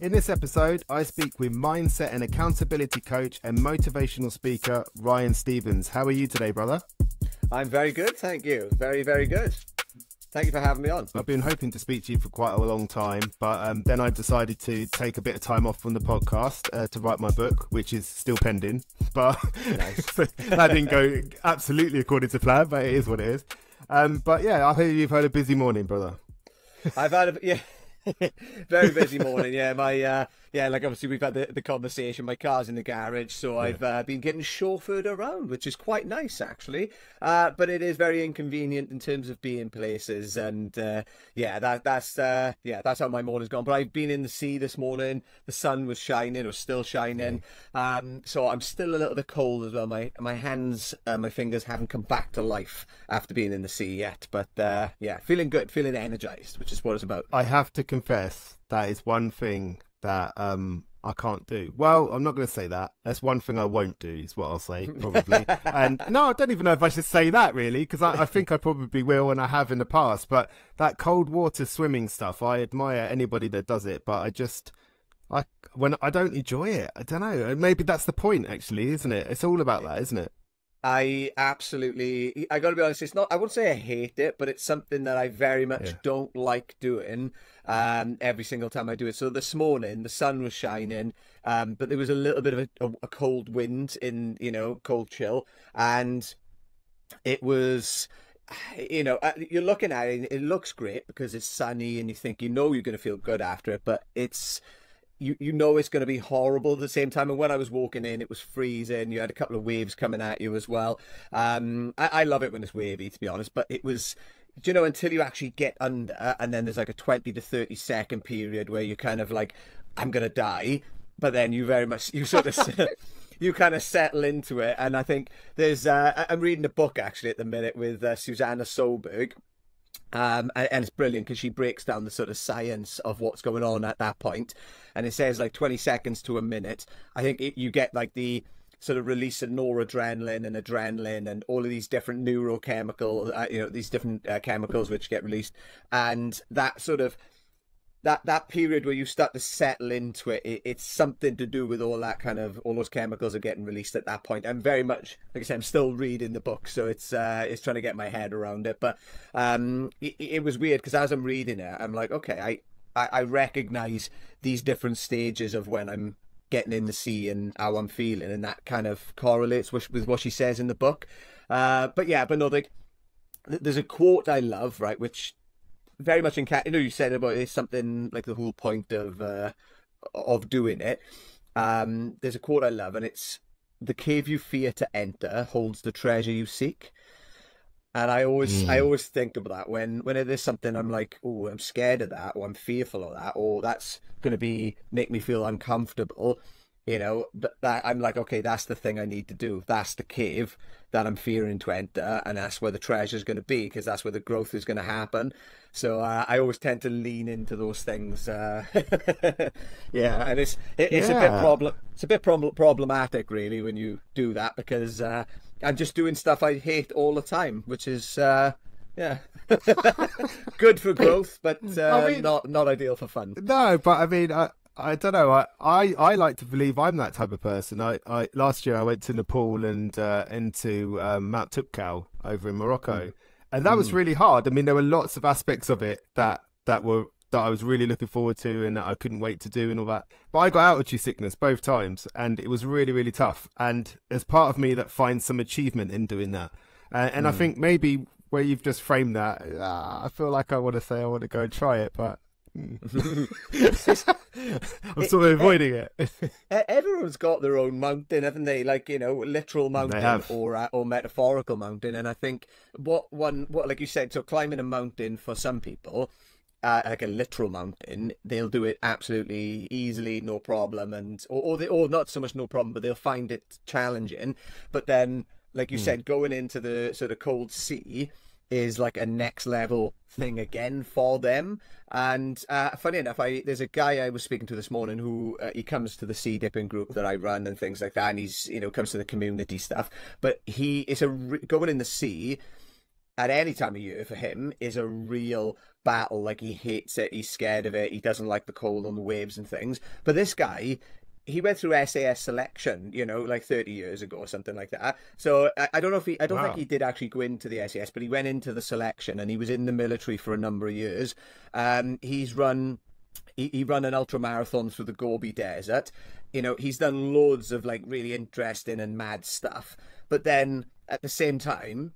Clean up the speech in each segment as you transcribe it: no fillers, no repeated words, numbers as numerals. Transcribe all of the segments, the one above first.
In this episode, I speak with mindset and accountability coach and motivational speaker Ryan Stevens. How are you today, brother? I'm very good, thank you. Very, very good. Thank you for having me on. I've been hoping to speak to you for quite a long time, but then I decided to take a bit of time off from the podcast to write my book, which is still pending. But Nice. that didn't go absolutely according to plan, but it is what it is. But yeah, I heard you've had a busy morning, brother. I've had very busy morning. Yeah, like obviously we've had the conversation. My car's in the garage, so I've been getting chauffeured around, which is quite nice actually. But it is very inconvenient in terms of being places, and that's how my morning's gone. But I've been in the sea this morning. The sun was shining, or still shining. So I'm still a little bit cold as well. My hands, my fingers haven't come back to life after being in the sea yet. But feeling good, feeling energized, which is what it's about. I have to confess that is one thing that I can't do. Well, I'm not going to say that. That's one thing I won't do, is what I'll say, probably. And no, I don't even know if I should say that, really, because I think I probably will, and I have in the past. But that cold water swimming stuff, I admire anybody that does it, but I don't enjoy it. I don't know. Maybe that's the point, actually, isn't it? It's all about that, isn't it? I got to be honest, it's not, I wouldn't say I hate it, but it's something that I very much don't like doing every single time I do it. So this morning, the sun was shining, but there was a little bit of a cold wind in, cold chill. And it was, you're looking at it, and it looks great because it's sunny and you think, you're going to feel good after it, but it's, you know it's going to be horrible at the same time. And when I was walking in, it was freezing. You had a couple of waves coming at you as well. I love it when it's wavy, to be honest, but it was, until you actually get under, and then there's like a 20 to 30 second period where you kind of like, I'm going to die. But then you sort of, you kind of settle into it. And I think there's, I'm reading a book actually at the minute with Susanna Solberg. And it's brilliant because she breaks down the sort of science of what's going on at that point. And it says like 20 seconds to a minute. I think you get like the sort of release of noradrenaline and adrenaline and all of these different neurochemical, these different chemicals which get released. And that sort of, that period where you start to settle into it, it's something to do with all that kind of, all those chemicals are getting released at that point. I'm very much, like I said, I'm still reading the book, so it's trying to get my head around it. But it was weird because as I'm reading it, I'm like, okay, I recognize these different stages of when I'm getting in the sea and how I'm feeling, and that kind of correlates with what she says in the book. But no, there's a quote I love, right, which very much you said about it's something like the whole point of doing it. There's a quote I love, and it's, "The cave you fear to enter holds the treasure you seek." And I always think of that when it is something I'm like, oh, I'm scared of that, or I'm fearful of that, or that's going to make me feel uncomfortable. That I'm like, okay, that's the thing I need to do. That's the cave that I'm fearing to enter, and that's where the treasure is going to be, because that's where the growth is going to happen. So I always tend to lean into those things. And it's a bit problematic, really, when you do that, because I'm just doing stuff I hate all the time, which is good for growth, but not ideal for fun. No, but I mean, I don't know. I like to believe I'm that type of person. I last year I went to Nepal and into Mount Toubkal over in Morocco, and that was really hard. I mean, there were lots of aspects of it that I was really looking forward to and that I couldn't wait to do and all that. But I got altitude sickness both times, and it was really, really tough. And there's part of me that finds some achievement in doing that. And I think maybe where you've just framed that, I feel like I want to go and try it, but I'm sort of avoiding it. Everyone's got their own mountain, haven't they? Like, literal mountain or metaphorical mountain. And I think what like you said, so climbing a mountain for some people, like a literal mountain, they'll do it absolutely easily, no problem, or not so much no problem, but they'll find it challenging. But then, like you said, going into the sort of cold sea is like a next level thing again for them. And funny enough, there's a guy I was speaking to this morning who he comes to the sea dipping group that I run and things like that, and he's comes to the community stuff. But going in the sea at any time of year for him is a real battle. Like, he hates it, he's scared of it, he doesn't like the cold on the waves and things. But this guy, he went through SAS selection, you know, like 30 years ago or something like that. So I don't know if I don't think he did actually go into the SAS, but he went into the selection, and he was in the military for a number of years. He ran an ultra marathon through the Gobi Desert. You know, he's done loads of like really interesting and mad stuff. But then at the same time,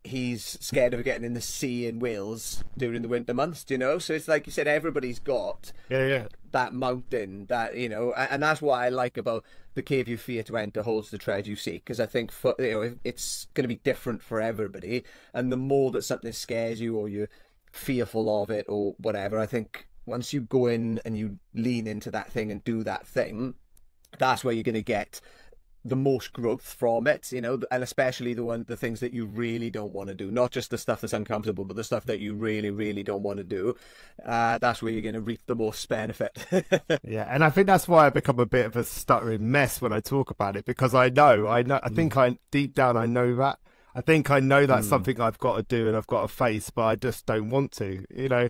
he's scared of getting in the sea in Wales during the winter months, you know? So it's like you said, everybody's got that mountain, that, you know, and that's what I like about the cave you fear to enter holds the treasure you seek, because I think, you know, it's going to be different for everybody. And the more that something scares you, or you're fearful of it or whatever, I think once you go in and you lean into that thing and do that thing, that's where you're going to get the most growth from it, you know, and especially the things that you really don't want to do, not just the stuff that's uncomfortable, but the stuff that you really, really don't want to do. That's where you're going to reap the most benefit. Yeah, and I think that's why I become a bit of a stuttering mess when I talk about it, because I think deep down I know that. I think I know that's something I've got to do and I've got to face, but I just don't want to, you know,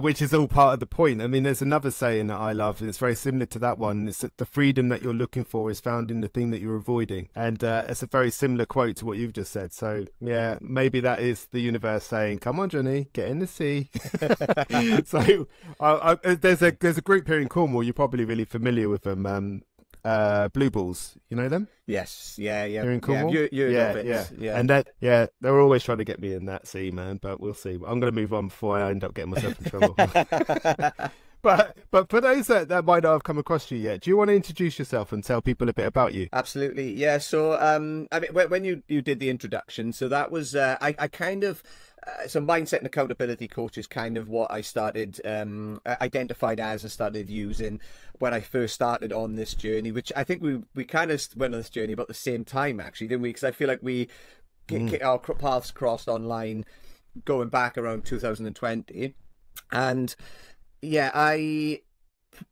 which is all part of the point. I mean, there's another saying that I love, and it's very similar to that one. It's that the freedom that you're looking for is found in the thing that you're avoiding. And it's a very similar quote to what you've just said. So, yeah, maybe that is the universe saying, come on, Johnny, get in the sea. So there's a group here in Cornwall, you're probably really familiar with them, Blue Balls, you know them? Yes, yeah. Here in Cornwall? Yeah. And they're always trying to get me in that sea, man, but we'll see. I'm going to move on before I end up getting myself in trouble. But for those that might not have come across you yet, do you want to introduce yourself and tell people a bit about you? Absolutely, yeah. So, I mean, when you did the introduction, so that was, I kind of, so mindset and accountability coach is kind of what I started, identified as and started using when I first started on this journey, which I think we kind of went on this journey about the same time, actually, didn't we? Because I feel like our paths crossed online going back around 2020. And yeah,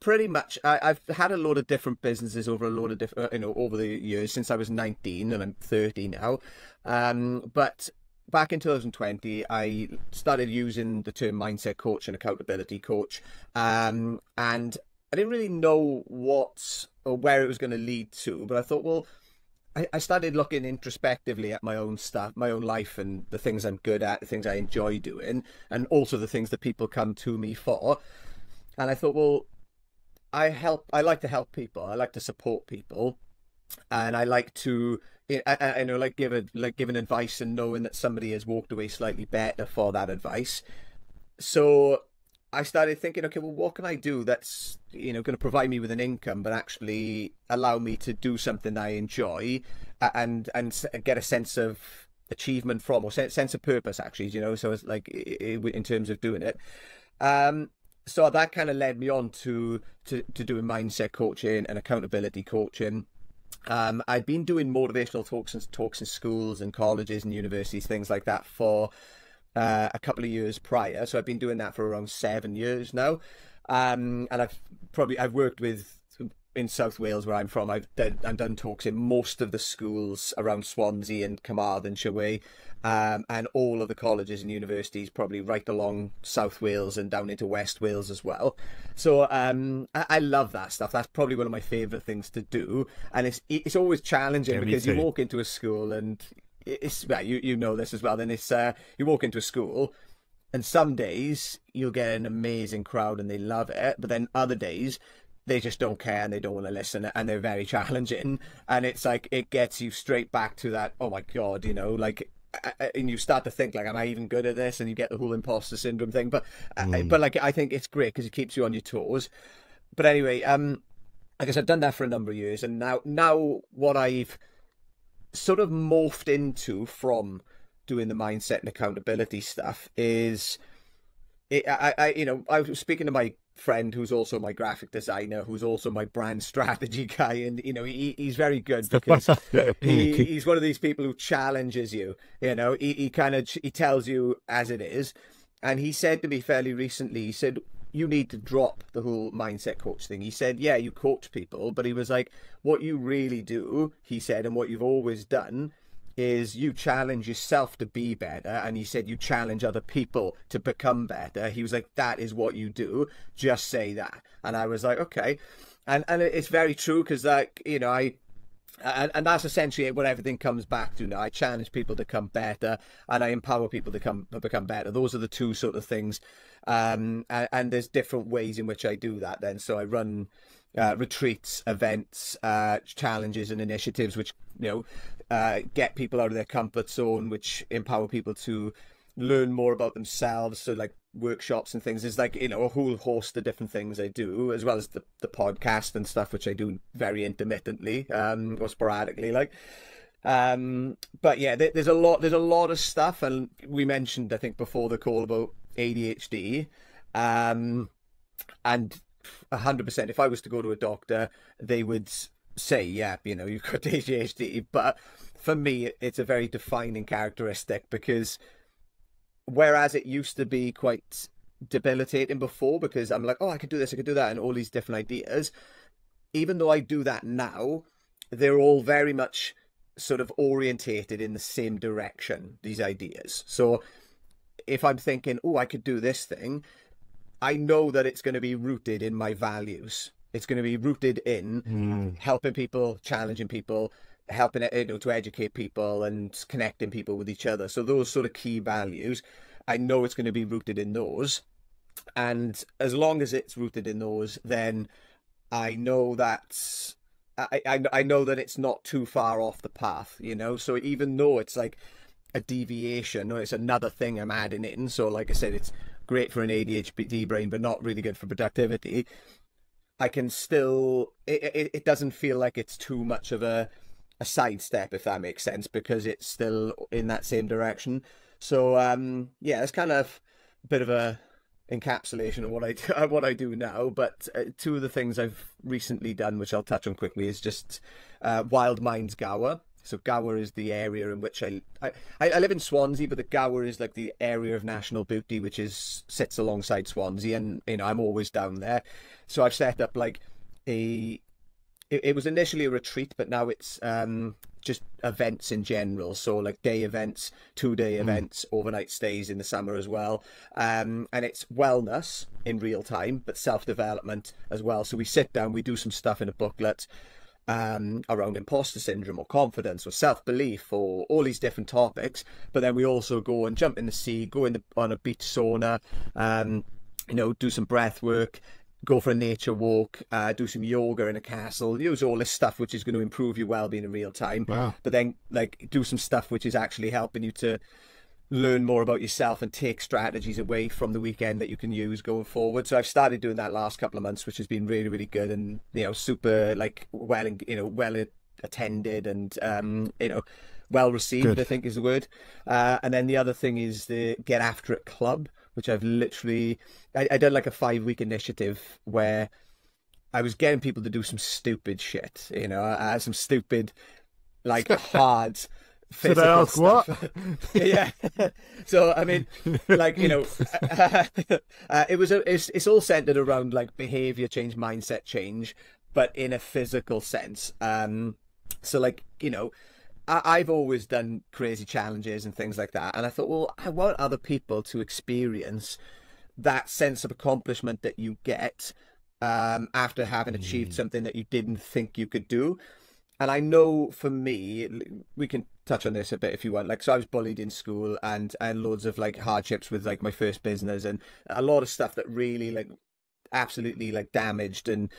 pretty much I've had a lot of different businesses over a lot of different, you know, over the years since I was 19, and I'm 30 now. But back in 2020, I started using the term mindset coach and accountability coach, and I didn't really know what or where it was going to lead to, but I thought, well, I started looking introspectively at my own stuff, my own life, and the things I'm good at, the things I enjoy doing, and also the things that people come to me for. And I thought, well, I like to help people, I like to support people, and I like to, I know, like giving advice and knowing that somebody has walked away slightly better for that advice. So I started thinking, okay, well, what can I do that's, you know, going to provide me with an income, but actually allow me to do something I enjoy and get a sense of achievement from, or sense of purpose, actually, you know. So it's like in terms of doing it. So that kind of led me on to doing mindset coaching and accountability coaching. I'd been doing motivational talks in schools and colleges and universities, things like that, for a couple of years prior. So I've been doing that for around 7 years now. And I've worked with, in South Wales where I'm from, I've done talks in most of the schools around Swansea and Carmarthenshire, and all of the colleges and universities probably right along South Wales and down into West Wales as well. So I love that stuff. That's probably one of my favourite things to do, and it's always challenging, because you walk into a school and it's, well, you know this as well, then it's you walk into a school and some days you'll get an amazing crowd and they love it, but then other days they just don't care and they don't want to listen, and they're very challenging, and it's like it gets you straight back to that, oh my god, you know, like, and you start to think, like, am I even good at this? And you get the whole imposter syndrome thing, but like, I think it's great because it keeps you on your toes. But anyway, I guess I've done that for a number of years, and now what I've sort of morphed into from doing the mindset and accountability stuff is, I was speaking to my friend who's also my graphic designer, who's also my brand strategy guy, and you know, he's very good because he's one of these people who challenges you, you know, he tells you as it is. And he said to me fairly recently, he said, you need to drop the whole mindset coach thing. He said, yeah, you coach people, but he was like, what you really do, he said, and what you've always done, is you challenge yourself to be better, and he said you challenge other people to become better. He was like, that is what you do, just say that. And I was like, okay. And it's very true, because like, you know, and that's essentially what everything comes back to now. I challenge people to become better, and I empower people to become better. Those are the two sort of things. And there's different ways in which I do that then. So I run retreats, events, challenges and initiatives which, you know, get people out of their comfort zone, which empower people to learn more about themselves. So like workshops and things. There's like, you know, a whole host of different things I do, as well as the podcast and stuff, which I do very intermittently, or sporadically, like. But yeah, there's a lot of stuff. And we mentioned, I think, before the call about ADHD, and 100%, if I was to go to a doctor, they would say, yeah, you know, you've got ADHD. But for me, it's a very defining characteristic, because whereas it used to be quite debilitating before, because I'm like, oh, I could do this, I could do that, and all these different ideas, even though I do that now, they're all very much sort of orientated in the same direction, these ideas. So if I'm thinking, oh, I could do this thing, I know that it's going to be rooted in my values. It's going to be rooted in helping people, challenging people, helping, you know, to educate people and connecting people with each other. So those sort of key values, I know it's going to be rooted in those. And as long as it's rooted in those, then I know that I know that it's not too far off the path, you know. So even though it's like a deviation, or it's another thing I'm adding in, so like I said, it's great for an ADHD brain but not really good for productivity, I can still, it doesn't feel like it's too much of a sidestep, if that makes sense, because it's still in that same direction. So yeah, it's kind of a bit of a encapsulation of what I do now. But two of the things I've recently done, which I'll touch on quickly, is just Wild Minds Gower. So Gower is the area in which I live in Swansea, but the Gower is like the area of national beauty, which sits alongside Swansea, and you know, I'm always down there. So I've set up like it was initially a retreat, but now it's just events in general. So like day events, 2-day events, overnight stays in the summer as well. And it's wellness in real time, but self-development as well. So we sit down, we do some stuff in a booklet around imposter syndrome or confidence or self-belief or all these different topics. But then we also go and jump in the sea, go on a beach sauna, you know, do some breath work, go for a nature walk, do some yoga in a castle, use all this stuff which is going to improve your well-being in real time. Wow. But then like do some stuff which is actually helping you to learn more about yourself and take strategies away from the weekend that you can use going forward. So I've started doing that last couple of months, which has been really, really good, and you know, super like well attended and you know, well received. Good. I think is the word. And then the other thing is the Get After It Club, which I've literally I did like a 5-week initiative where I was getting people to do some stupid shit, you know, some stupid like hard physical ask stuff. What? Yeah. So I mean, like, you know, it's all centered around like behavior change, mindset change, but in a physical sense. So like, you know, I've always done crazy challenges and things like that, and I thought, well, I want other people to experience that sense of accomplishment that you get after having achieved something that you didn't think you could do. And I know for me, we can touch on this a bit if you want. Like, so I was bullied in school and loads of like hardships with like my first business and a lot of stuff that really like absolutely like damaged and,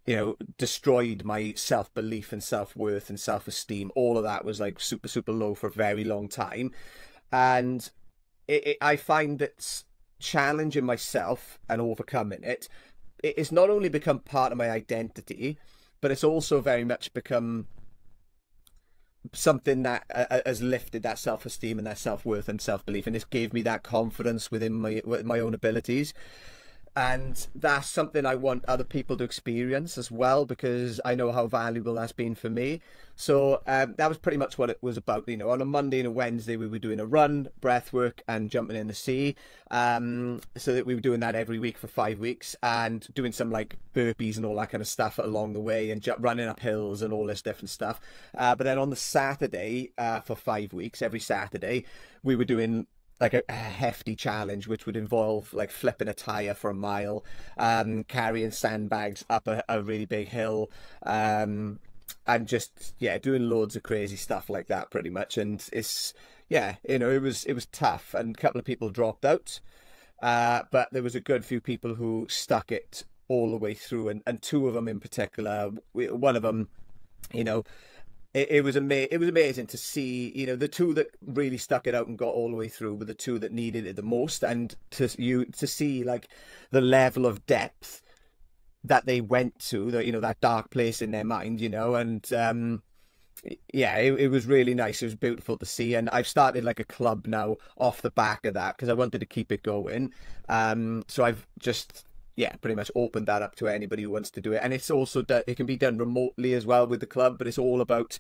you know, destroyed my self-belief and self-worth and self-esteem. All of that was like super, super low for a very long time. And I find that challenging myself and overcoming it's not only become part of my identity, but it's also very much become something that has lifted that self-esteem and that self-worth and self-belief, and this gave me that confidence within my own abilities. And that's something I want other people to experience as well, because I know how valuable that's been for me. So that was pretty much what it was about. You know, on a Monday and a Wednesday, we were doing a run, breath work, and jumping in the sea. So that we were doing that every week for 5 weeks, and doing some like burpees and all that kind of stuff along the way, and running up hills and all this different stuff. But then on the Saturday, for 5 weeks, every Saturday, we were doing like a hefty challenge, which would involve like flipping a tire for a mile, carrying sandbags up a really big hill, and just doing loads of crazy stuff like that pretty much. And it's it was tough, and a couple of people dropped out, but there was a good few people who stuck it all the way through, and two of them in particular. One of them, it was amazing to see, the two that really stuck it out and got all the way through were the two that needed it the most, and to see like the level of depth that they went to, that dark place in their mind, and it was really nice. It was beautiful to see, and I've started like a club now off the back of that, because I wanted to keep it going. So I've just pretty much opened that up to anybody who wants to do it. And it's also it can be done remotely as well with the club, but it's all about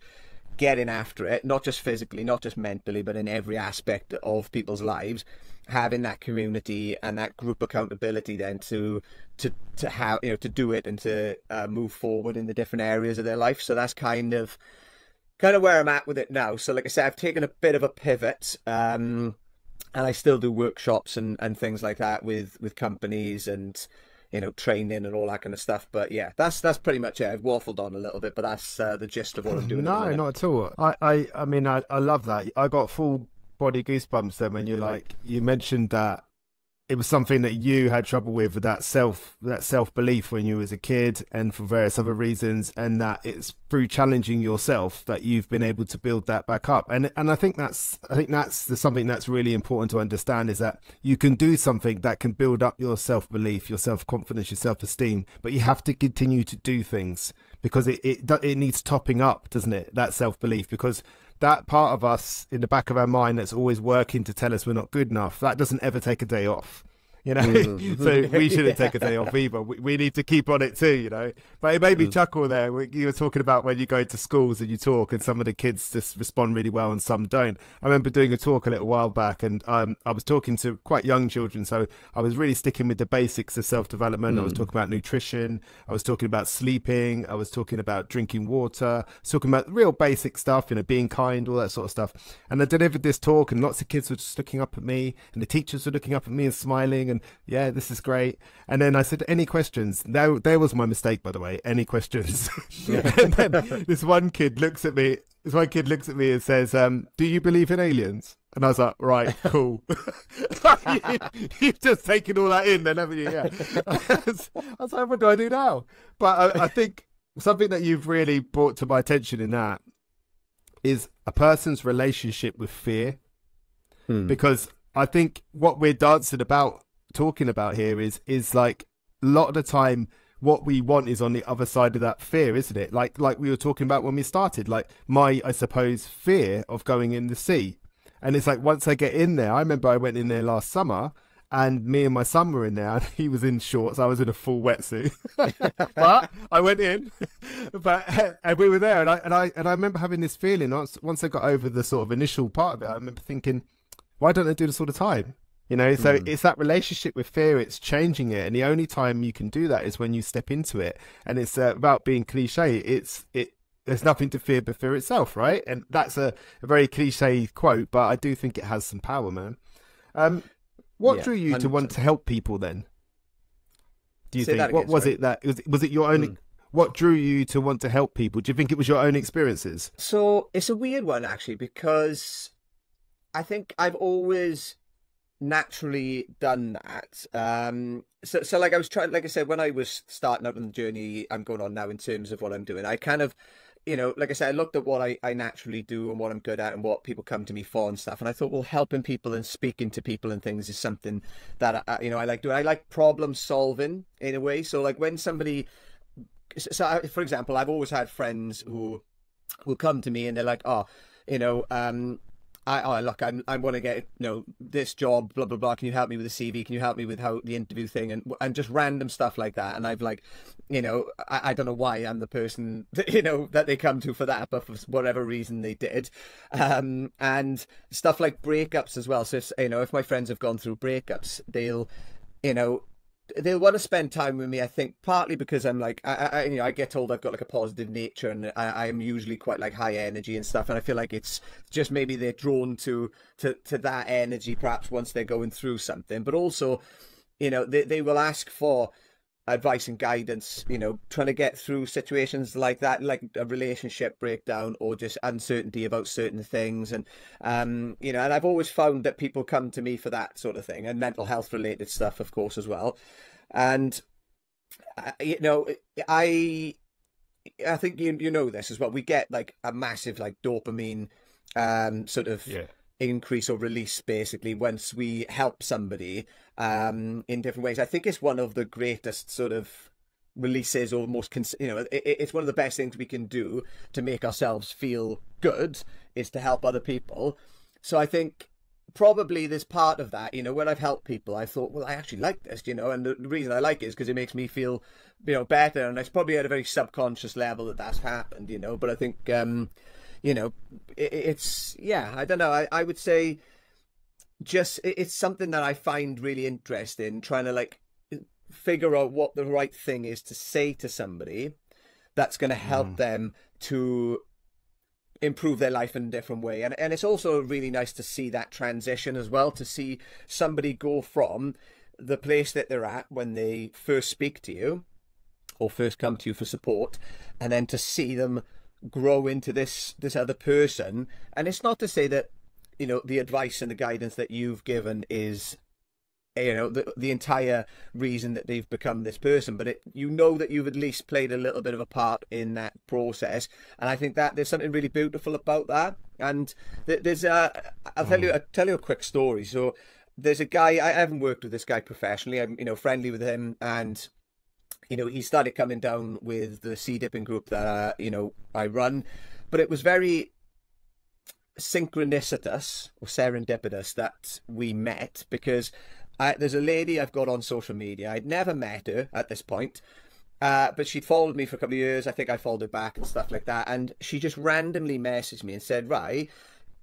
getting after it, not just physically, not just mentally, but in every aspect of people's lives, having that community and that group accountability then to how to do it and to move forward in the different areas of their life. So that's kind of where I'm at with it now. So like I said, I've taken a bit of a pivot, and I still do workshops and things like that with companies and, training and all that kind of stuff. But yeah, that's pretty much it. I've waffled on a little bit, but that's the gist of what I'm doing. No, not at all. I mean, I love that. I got full body goosebumps then when you mentioned that it was something that you had trouble with that self-belief when you was a kid, and for various other reasons, and that it's through challenging yourself that you've been able to build that back up. And I think that's something that's really important to understand, is that you can do something that can build up your self-belief, your self-confidence, your self-esteem, but you have to continue to do things, because it needs topping up, doesn't it? That self-belief, because that part of us in the back of our mind that's always working to tell us we're not good enough, that doesn't ever take a day off. So we shouldn't take a day off either. We need to keep on it too, But it made me chuckle there. You were talking about when you go to schools and you talk, and some of the kids just respond really well and some don't. I remember doing a talk a little while back, and I was talking to quite young children, so I was really sticking with the basics of self-development. I was talking about nutrition, I was talking about sleeping, I was talking about drinking water, I was talking about real basic stuff, being kind, all that sort of stuff. And I delivered this talk, and lots of kids were just looking up at me, and the teachers were looking up at me and smiling, and yeah, this is great. And then I said, any questions? There was my mistake, by the way. Any questions? And then this one kid looks at me and says, do you believe in aliens? And I was like, right, cool. You've just taken all that in then, haven't you? Yeah. I was like, what do I do now? But I think something that you've really brought to my attention in that is a person's relationship with fear. Because I think what we're talking about here is like a lot of the time what we want is on the other side of that fear, isn't it? Like we were talking about when we started, like I suppose fear of going in the sea. And it's like, once I get in there, I remember I went in there last summer, and me and my son were in there, and he was in shorts, I was in a full wetsuit. But I went in, and we were there, and I remember having this feeling once I got over the sort of initial part of it. I remember thinking, why don't I do this all the time? So it's that relationship with fear, it's changing it. And the only time you can do that is when you step into it. And it's about being cliche. There's nothing to fear but fear itself, right? And that's a very cliche quote, but I do think it has some power, man. What drew you 100%. To want to help people then? Do you think? What was it that was it your own? What drew you to want to help people? Do you think it was your own experiences? So it's a weird one, actually, because I think I've always naturally done that. So like I was trying, like I said, when I was starting out on the journey I'm going on now in terms of what I'm doing, I kind of, like I said, I looked at what I naturally do and what I'm good at and what people come to me for and stuff. And I thought, well, helping people and speaking to people and things is something that, I like doing. I like problem solving in a way. So like when somebody, for example, I've always had friends who will come to me and they're like, I want to get, this job, blah, blah, blah. Can you help me with the CV? Can you help me with how the interview thing, and just random stuff like that. And I've like, I don't know why I'm the person that, that they come to for that, but for whatever reason they did. And stuff like breakups as well. So if my friends have gone through breakups, they'll want to spend time with me, I think, partly because I'm like, I get told I've got like a positive nature, and I am usually quite like high energy and stuff. And I feel like it's just maybe they're drawn to that energy, perhaps once they're going through something. But also, they will ask for advice and guidance, trying to get through situations like that, like a relationship breakdown or just uncertainty about certain things. And, and I've always found that people come to me for that sort of thing, and mental health related stuff, of course, as well. And, I think, this as well. We get like a massive like dopamine, sort of increase or release basically once we help somebody in different ways. I think it's one of the greatest sort of releases, or most it's one of the best things we can do to make ourselves feel good, is to help other people. So I think probably there's part of that, when I've helped people, I thought, well, I actually like this, and the reason I like it is because it makes me feel better, and it's probably at a very subconscious level that's happened, but I think it's, I don't know, I would say just it's something that I find really interesting, trying to like figure out what the right thing is to say to somebody that's going to help them to improve their life in a different way. And it's also really nice to see that transition as well, to see somebody go from the place that they're at when they first speak to you or first come to you for support, and then to see them grow into this other person. And it's not to say that the advice and the guidance that you've given is the entire reason that they've become this person, but that you've at least played a little bit of a part in that process. And I think that there's something really beautiful about that. And there's I'll tell you a quick story. So there's a guy, I haven't worked with this guy professionally, I'm friendly with him, and he started coming down with the sea dipping group that I run, but it was very synchronicitous or serendipitous that we met, because there's a lady I've got on social media. I'd never met her at this point, but she'd followed me for a couple of years. I think I followed her back and stuff like that, and she just randomly messaged me and said, right,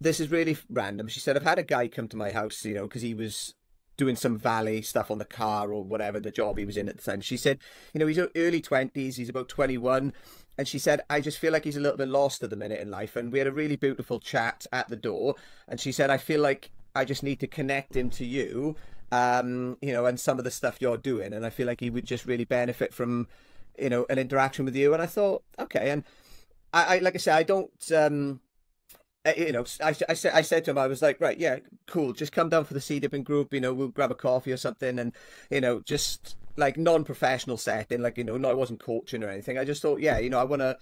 this is really random. She said, I've had a guy come to my house, because he was doing some valet stuff on the car or whatever, the job he was in at the time. She said, he's early 20s, he's about 21. And she said, I just feel like he's a little bit lost at the minute in life. And we had a really beautiful chat at the door. And she said, I feel like I just need to connect him to you, and some of the stuff you're doing. And I feel like he would just really benefit from, an interaction with you. And I thought, okay. And I like I said, I don't, I said to him, I was like, right, yeah, cool. Just come down for the sea dipping group, we'll grab a coffee or something. And, just like non-professional setting, like, no, I wasn't coaching or anything. I just thought, yeah, I want to,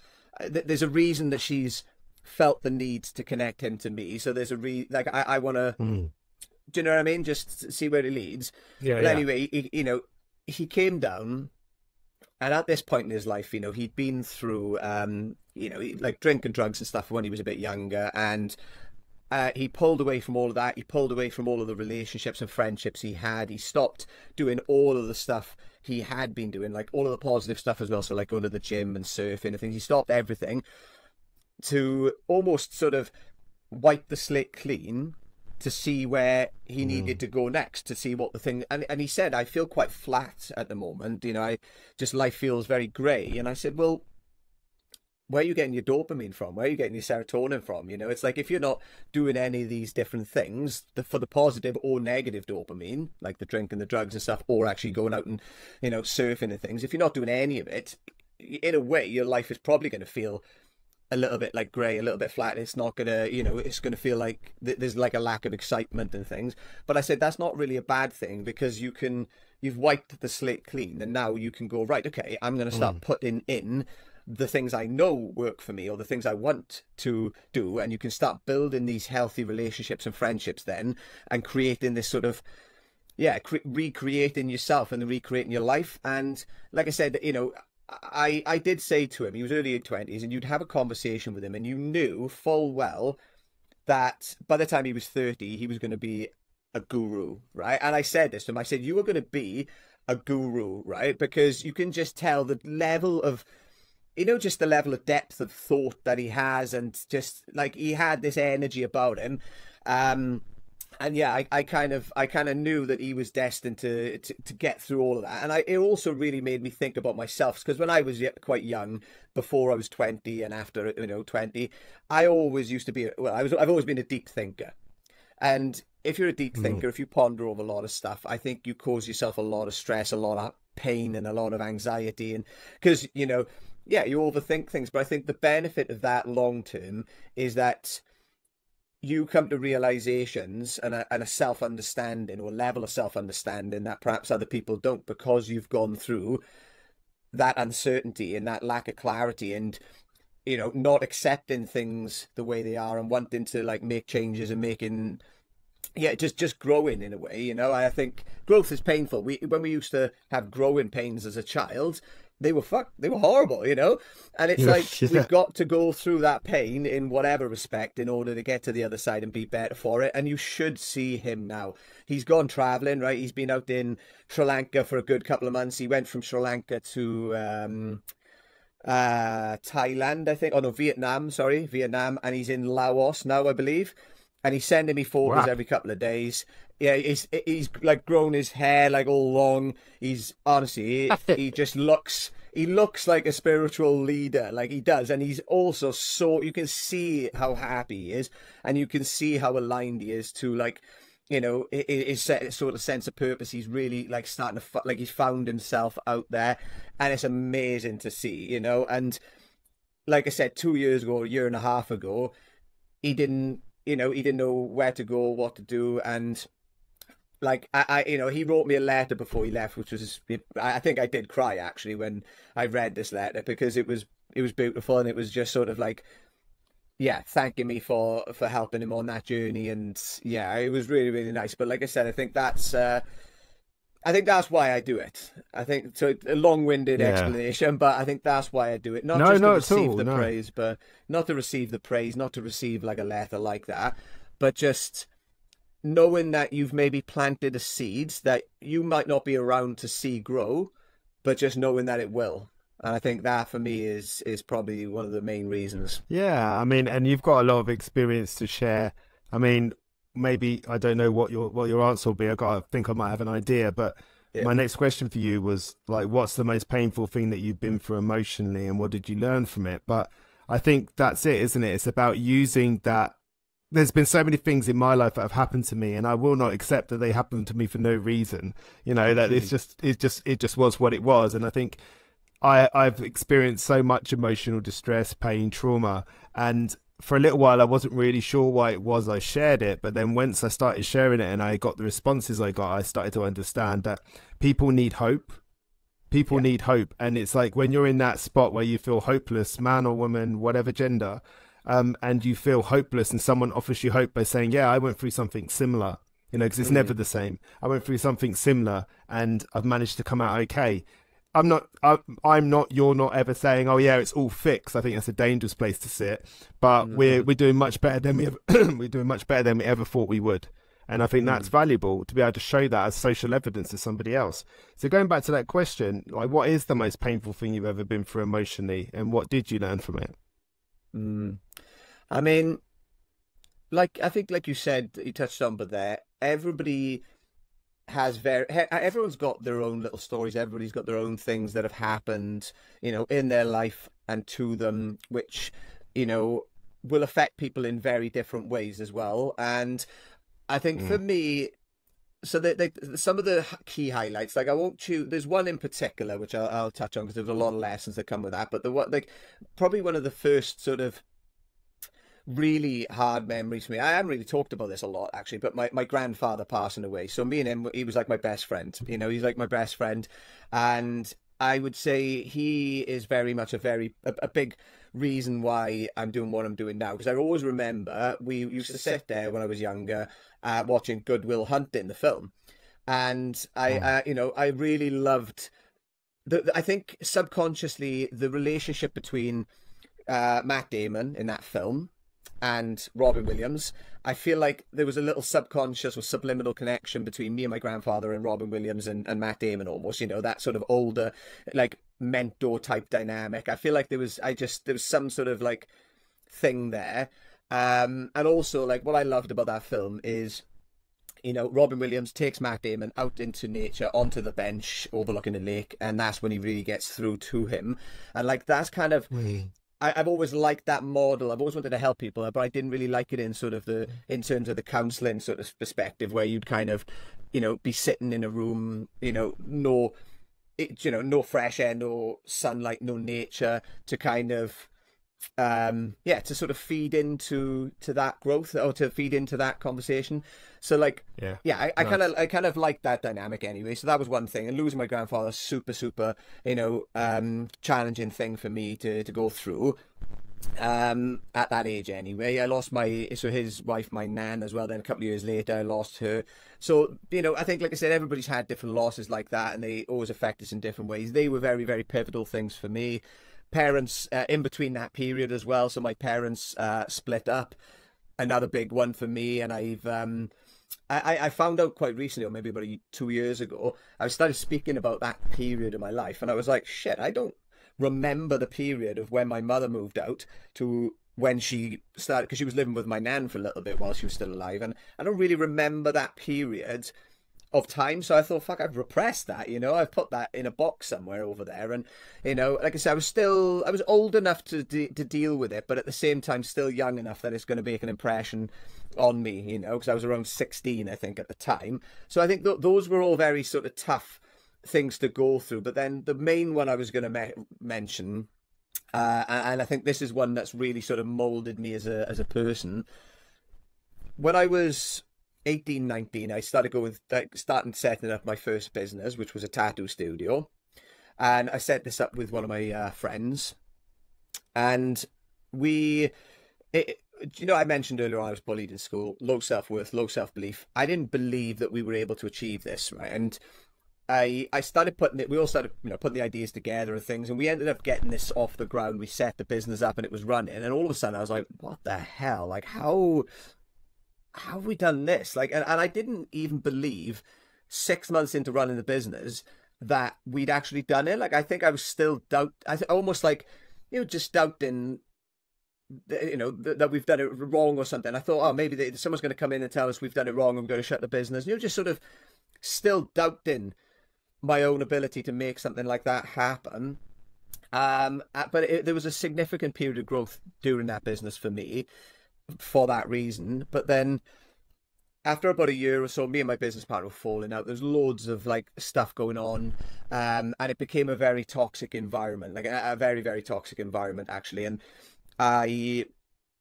there's a reason that she's felt the need to connect him to me. So there's I want to, do you know what I mean? Just see where it leads. Yeah. But anyway, he came down, and at this point in his life, he'd been through, like drinking drugs and stuff when he was a bit younger, and he pulled away from all of that. He pulled away from all of the relationships and friendships he had. He stopped doing all of the stuff he had been doing, like all of the positive stuff as well. So like going to the gym and surfing and things. He stopped everything to almost sort of wipe the slate clean to see where he needed to go next, to see what the thing. And he said, I feel quite flat at the moment. Life feels very grey. And I said, well, where are you getting your dopamine from? Where are you getting your serotonin from? It's like, if you're not doing any of these different things for the positive or negative dopamine, like the drink and the drugs and stuff, or actually going out and, surfing and things, if you're not doing any of it, in a way, your life is probably going to feel a little bit like grey, a little bit flat. It's not going to, it's going to feel like there's like a lack of excitement and things. But I said, that's not really a bad thing, because you've wiped the slate clean, and now you can go, right, okay, I'm going to start putting in the things I know work for me, or the things I want to do. And you can start building these healthy relationships and friendships then, and creating this sort of, recreating yourself and recreating your life. And like I said, I did say to him, he was early 20s, and you'd have a conversation with him, and you knew full well that by the time he was 30, he was going to be a guru, right? And I said this to him. I said, you are going to be a guru, right? Because you can just tell the level of, just the level of depth of thought that he has, and just like he had this energy about him. And yeah, I kind of knew that he was destined to get through all of that. And it also really made me think about myself, because when I was quite young, before I was 20 and after 20, I always used to be, I've always been a deep thinker. And if you're a deep thinker, if you ponder over a lot of stuff, I think you cause yourself a lot of stress, a lot of pain, and a lot of anxiety. And because, yeah, you overthink things. But I think the benefit of that long term is that you come to realizations and a self-understanding, or a level of self-understanding that perhaps other people don't, because you've gone through that uncertainty and that lack of clarity, and not accepting things the way they are, and wanting to like make changes and making, just growing in a way. I think growth is painful. When we used to have growing pains as a child, they were horrible, and it's like, we've got to go through that pain in whatever respect in order to get to the other side and be better for it. And you should see him now. He's gone traveling, right? He's been out in Sri Lanka for a good couple of months. He went from Sri Lanka to Thailand, I think. Oh no, Vietnam, and he's in Laos now, I believe. And he's sending me photos every couple of days. Yeah, he's like grown his hair like all long. He's honestly, he just looks like a spiritual leader, like he does. And he's also you can see how happy he is, and you can see how aligned he is to, like, his sort of sense of purpose. He's really like starting to like he's found himself out there, and it's amazing to see, And like I said, 2 years ago, a year and a half ago, he didn't know where to go, what to do. And like, he wrote me a letter before he left, which was, I think I did cry actually when I read this letter, because it was beautiful, and it was just sort of like, thanking me for helping him on that journey. And yeah, it was really, really nice. But like I said, I think that's why I do it. I think, so a long-winded explanation, but I think that's why I do it. Not to receive the praise, but not to receive the praise, not to receive like a letter like that, but just knowing that you've maybe planted a seed that you might not be around to see grow, but just knowing that it will. And I think that for me is probably one of the main reasons. Yeah, I mean, and you've got a lot of experience to share. I mean, maybe, I don't know what your answer will be. I think I might have an idea, but my next question for you was like, what's the most painful thing that you've been through emotionally, and what did you learn from it? But I think that's it, isn't it? It's about using that. There's been so many things in my life that have happened to me, and I will not accept that they happened to me for no reason. That it just was what it was. And I think I've experienced so much emotional distress, pain, trauma, and for a little while I wasn't really sure why it was I shared it. But then once I started sharing it and I got the responses I got, I started to understand that people need hope. People need hope. And it's like, when you're in that spot where you feel hopeless, man or woman, whatever gender, and you feel hopeless, and someone offers you hope by saying, I went through something similar, because it's never the same. I went through something similar and I've managed to come out okay. I'm not, you're not ever saying, oh yeah, it's all fixed. I think that's a dangerous place to sit, but we're doing much better than we're doing much better than we ever thought we would. And I think that's valuable to be able to show that as social evidence to somebody else. So going back to that question, like, what is the most painful thing you've ever been through emotionally, and what did you learn from it? I mean, I think like you said, you touched on, but there, everybody everyone's got their own little stories. Everybody's got their own things that have happened, in their life and to them, which, will affect people in very different ways as well. And I think for me, so some of the key highlights, like I won't choose, there's one in particular, which I'll touch on because there's a lot of lessons that come with that. But probably one of the first sort of really hard memories for me. I haven't really talked about this a lot actually, but my grandfather passing away. So me and him, he was like my best friend. He's like my best friend, and I would say he is very much a big reason why I'm doing what I'm doing now. Because I always remember we used to sit there when I was younger, watching Good Will Hunting, the film, and I really loved I think subconsciously the relationship between Matt Damon in that film and Robin Williams, I feel like there was a little subconscious or subliminal connection between me and my grandfather and Robin Williams and Matt Damon almost, you know, that sort of older, like mentor type dynamic. I feel like there was some sort of like thing there. And also like what I loved about that film is, you know, Robin Williams takes Matt Damon out into nature onto the bench overlooking the lake, and that's when he really gets through to him. And like that's kind of I've always liked that model. I've always wanted to help people, but I didn't really like it in sort of in terms of the counselling sort of perspective, where you'd kind of, you know, be sitting in a room, you know, no fresh air, no sunlight, no nature, to kind of, to sort of feed into that growth, or to feed into that conversation. So like, I kind of like that dynamic anyway. So that was one thing. And losing my grandfather, super, you know, challenging thing for me to go through. At that age anyway. I lost his wife, my nan, as well. Then a couple of years later, I lost her. So, you know, I think, like I said, everybody's had different losses like that, and they always affect us in different ways. They were very, very pivotal things for me. Parents in between that period as well. So my parents split up. Another big one for me. And I found out quite recently, or maybe about 2 years ago, I started speaking about that period of my life, and I was like, shit, I don't remember the period of when my mother moved out to when she started, because she was living with my nan for a little bit while she was still alive, and I don't really remember that period of time. So I thought, fuck, I've repressed that, you know, I've put that in a box somewhere over there. And, you know, like I said, I was old enough to deal with it, but at the same time still young enough that it's going to make an impression on me, you know, because I was around 16, I think, at the time. So I think those were all very sort of tough things to go through. But then the main one I was going to mention, and I think this is one that's really sort of molded me as a person. When I was 18, 19, I started setting up my first business, which was a tattoo studio. And I set this up with one of my friends. And you know, I mentioned earlier on I was bullied in school, low self-worth, low self-belief. I didn't believe that we were able to achieve this, right? And I started we all started, you know, putting the ideas together and things, and we ended up getting this off the ground. We set the business up and it was running. And all of a sudden I was like, what the hell? Like, how have we done this? Like, and I didn't even believe 6 months into running the business that we'd actually done it. Like, I think I was still almost like, you know, just doubting, you know, that we've done it wrong or something. I thought, oh, maybe someone's going to come in and tell us we've done it wrong and we're going to shut the business. You know, just sort of still doubting my own ability to make something like that happen. But there was a significant period of growth during that business for me for that reason. But then after about a year or so, me and my business partner were falling out. There's loads of like stuff going on, and it became a very toxic environment, like a very, very toxic environment actually. And I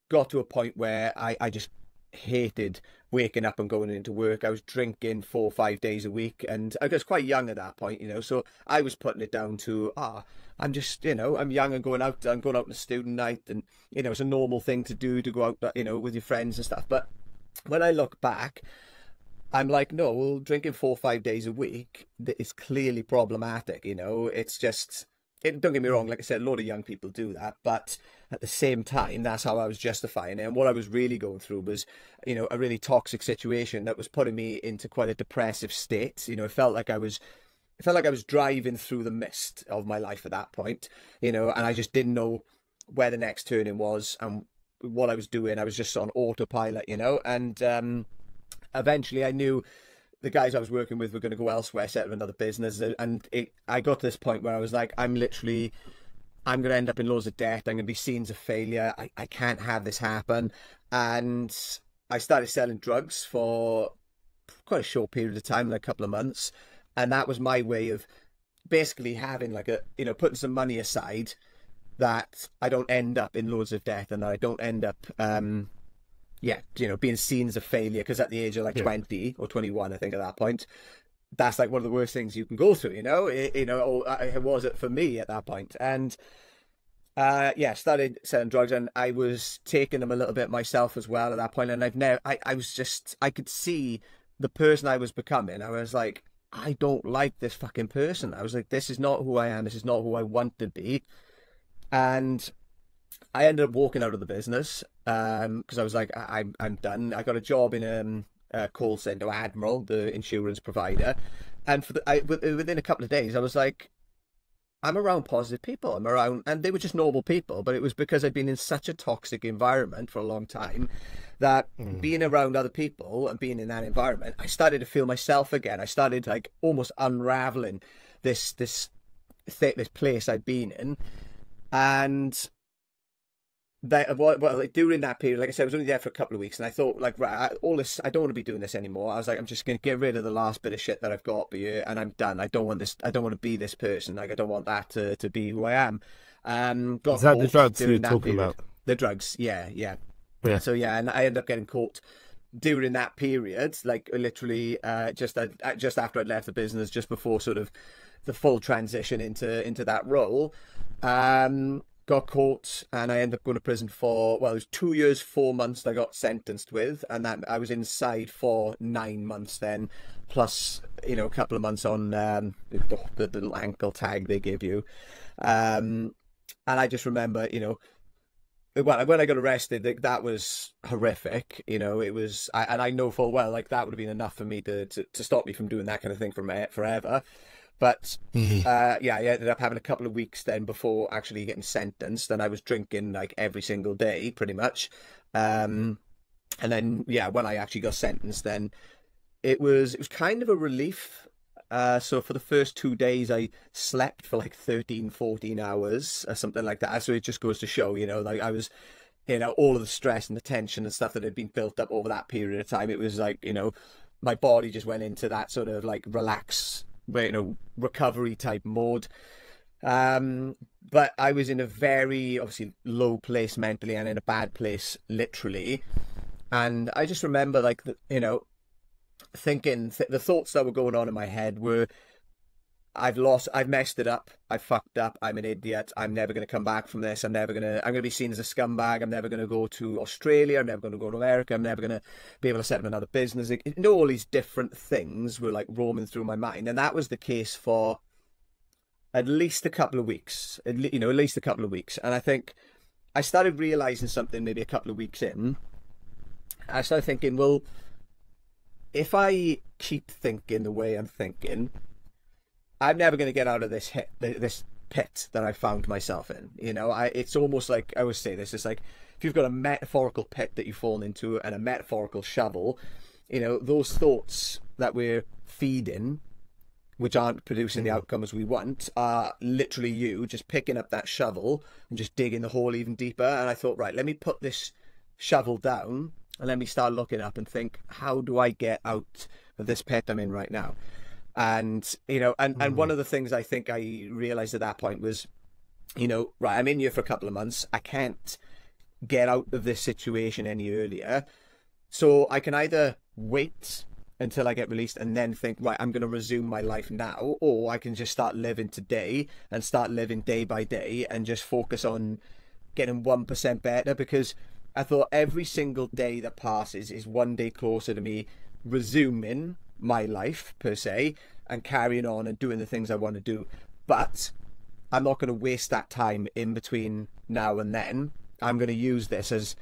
got to a point where I just hated waking up and going into work. I was drinking 4 or 5 days a week, and I was quite young at that point, you know, so I was putting it down to I'm just, you know, I'm young and I'm going out on a student night, and, you know, it's a normal thing to do, to go out, you know, with your friends and stuff. But when I look back, I'm like, no, well, drinking 4 or 5 days a week is clearly problematic, you know. It's just, don't get me wrong, like I said, a lot of young people do that, but at the same time, that's how I was justifying it. And what I was really going through was, you know, a really toxic situation that was putting me into quite a depressive state. You know, it felt like I was driving through the mist of my life at that point, you know, and I just didn't know where the next turning was and what I was doing. I was just on autopilot, you know. And eventually I knew the guys I was working with were going to go elsewhere, set up another business. And I got to this point where I was like, I'm going to end up in loads of debt. I'm going to be seen as a failure. I can't have this happen. And I started selling drugs for quite a short period of time, like a couple of months. And that was my way of basically having like putting some money aside that I don't end up in loads of debt, and that I don't end up, being seen as a failure. Because at the age of like 20 or 21, I think at that point, that's like one of the worst things you can go through, you know. It was it for me at that point. And started selling drugs, and I was taking them a little bit myself as well at that point. And I could see the person I was becoming. I was like, I don't like this fucking person. I was like, this is not who I am. This is not who I want to be. And I ended up walking out of the business because I was like, I'm done. I got a job in a call center, Admiral, the insurance provider, and within a couple of days, I was like, I'm around positive people. I'm around, and they were just normal people, but it was because I'd been in such a toxic environment for a long time that being around other people and being in that environment, I started to feel myself again. I started like almost unraveling this place I'd been in, and like during that period, like I said, I was only there for a couple of weeks, and I thought, like, right, all this, I don't want to be doing this anymore. I was like, I'm just going to get rid of the last bit of shit that I've got here, and I'm done. I don't want this. I don't want to be this person. Like, I don't want that to be who I am. Is that the drugs you're talking about? The drugs, yeah. Yeah. So yeah, and I ended up getting caught during that period, like literally just after I'd left the business, just before sort of the full transition into that role. Got caught, and I ended up going to prison for, well, it was 2 years, 4 months I got sentenced with, and that I was inside for 9 months then, plus, you know, a couple of months on the little ankle tag they give you. And I just remember, you know, when I got arrested, that was horrific. You know, it was, and I know full well, like, that would have been enough for me to stop me from doing that kind of thing forever. But yeah, I ended up having a couple of weeks then before actually getting sentenced, and I was drinking like every single day, pretty much. And then yeah, when I actually got sentenced, then it was kind of a relief. So for the first 2 days, I slept for like 13, 14 hours or something like that. So it just goes to show, you know, like I was, you know, all of the stress and the tension and stuff that had been built up over that period of time. It was like, you know, my body just went into that sort of like relax, you know, recovery type mode. But I was in a very obviously low place mentally, and in a bad place literally. And I just remember, like, you know, thinking the thoughts that were going on in my head were, I've messed it up, I've fucked up, I'm an idiot, I'm never going to come back from this, I'm going to be seen as a scumbag, I'm never going to go to Australia, I'm never going to go to America, I'm never going to be able to set up another business. You know, all these different things were like roaming through my mind, and that was the case for at least a couple of weeks, at least a couple of weeks. And I think I started realizing something maybe a couple of weeks in. I started thinking, well, if I keep thinking the way I'm thinking, I'm never going to get out of this pit that I found myself in. You know, it's almost like, I always say this, it's like if you've got a metaphorical pit that you've fallen into and a metaphorical shovel, you know, those thoughts that we're feeding, which aren't producing the outcomes we want, are literally you just picking up that shovel and just digging the hole even deeper. And I thought, right, let me put this shovel down and let me start looking up and think, how do I get out of this pit I'm in right now? And, you know, and one of the things I think I realized at that point was, you know, right, I'm in here for a couple of months. I can't get out of this situation any earlier. So I can either wait until I get released and then think, right, I'm going to resume my life now, or I can just start living today and start living day by day and just focus on getting 1% better, because I thought every single day that passes is one day closer to me resuming my life per se and carrying on and doing the things I want to do. But I'm not going to waste that time in between now and then. I'm going to use this as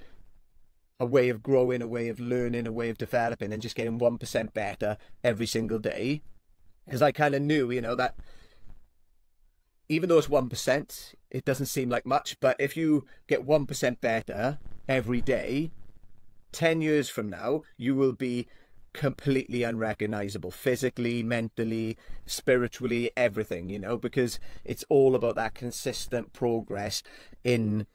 a way of growing, a way of learning, a way of developing, and just getting 1% better every single day. Because I kind of knew, you know, that even though it's 1%, it doesn't seem like much, but if you get 1% better every day, 10 years from now, you will be completely unrecognizable, physically, mentally, spiritually, everything, you know, because it's all about that consistent progress in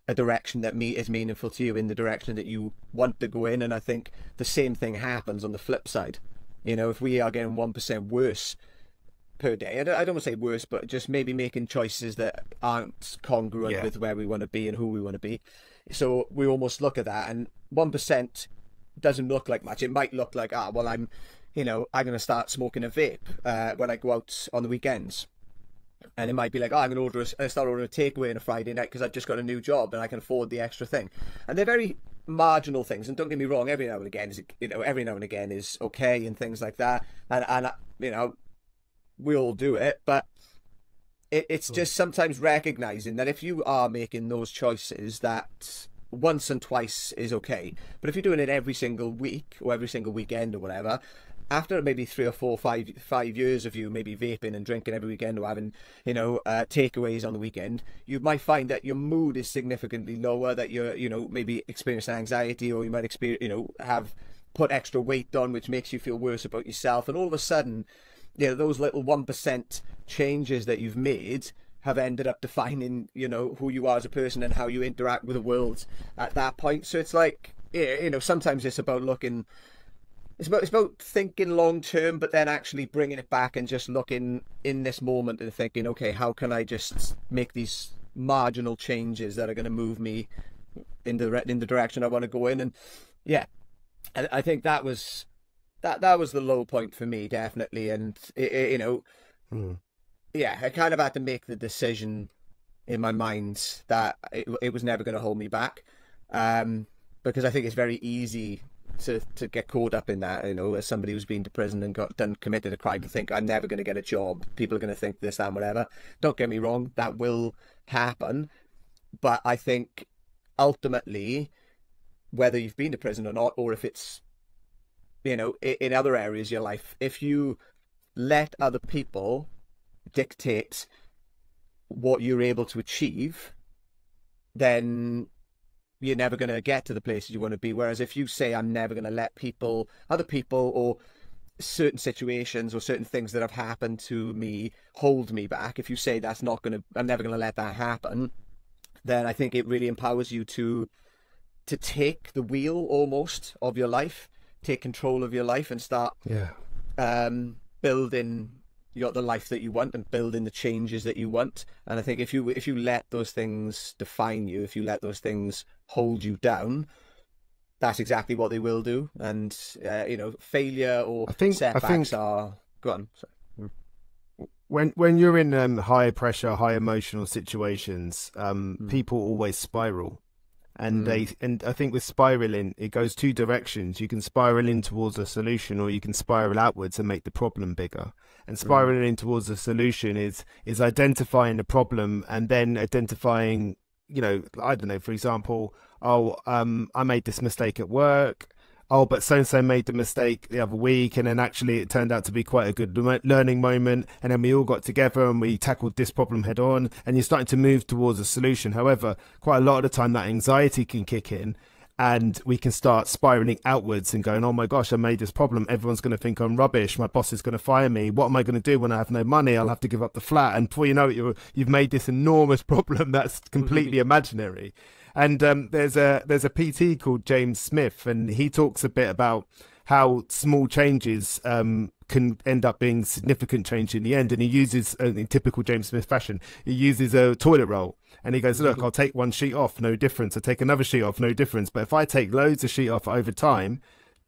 a direction that is meaningful to you, in the direction that you want to go in. And I think the same thing happens on the flip side. You know, if we are getting 1% worse per day, I don't want to say worse, but just maybe making choices that aren't congruent with where we want to be and who we want to be. So we almost look at that, and 1% doesn't look like much. It might look like, well, I'm going to start smoking a vape when I go out on the weekends. And it might be like, I'm going to start ordering a takeaway on a Friday night because I've just got a new job and I can afford the extra thing. And they're very marginal things. And don't get me wrong, every now and again is okay and things like that. And you know, we all do it. But it's just sometimes recognizing that if you are making those choices, that once and twice is okay. But if you're doing it every single week or every single weekend or whatever, after maybe 3 or 4, 5 years of you maybe vaping and drinking every weekend or having, takeaways on the weekend, you might find that your mood is significantly lower, that you're, maybe experiencing anxiety, or you might experience, have put extra weight on, which makes you feel worse about yourself. And all of a sudden, those little 1% changes that you've made have ended up defining, who you are as a person and how you interact with the world at that point. So it's like, sometimes it's about looking, it's about thinking long term, but then actually bringing it back and just looking in this moment and thinking, okay, how can I just make these marginal changes that are going to move me in the direction I want to go in? And yeah, I think that was the low point for me, definitely. And yeah, I kind of had to make the decision in my mind that it was never going to hold me back, because I think it's very easy to get caught up in that, as somebody who's been to prison and committed a crime, to think, I'm never going to get a job, people are going to think this, that, and whatever. Don't get me wrong, that will happen, but I think ultimately, whether you've been to prison or not, or if it's, in other areas of your life, if you let other people dictate what you're able to achieve, then you're never going to get to the places you want to be. Whereas if you say, I'm never going to let other people or certain situations or certain things that have happened to me hold me back, if you say I'm never going to let that happen, then I think it really empowers you to take the wheel almost of your life, take control of your life, and start building the life that you want and building the changes that you want. And I think if you let those things define you, if you let those things hold you down, that's exactly what they will do. And failure or setbacks are go on. Sorry. When you're in high pressure, high emotional situations, people always spiral. And I think with spiraling, it goes two directions. You can spiral in towards a solution, or you can spiral outwards and make the problem bigger. And spiraling in towards a solution is identifying the problem and then identifying, I don't know, for example, I made this mistake at work. Oh, but so-and-so made the mistake the other week, and then actually it turned out to be quite a good learning moment, and then we all got together and we tackled this problem head on, and you're starting to move towards a solution. However, quite a lot of the time that anxiety can kick in, and we can start spiraling outwards and going, oh my gosh, I made this problem, everyone's going to think I'm rubbish, my boss is going to fire me, what am I going to do when I have no money? I'll have to give up the flat, and before you know it, you've made this enormous problem that's completely imaginary. And there's a PT called James Smith, and he talks a bit about how small changes can end up being significant change in the end. And he uses, in typical James Smith fashion, he uses a toilet roll. And he goes, look, I'll take one sheet off, no difference. I'll take another sheet off, no difference. But if I take loads of sheet off over time,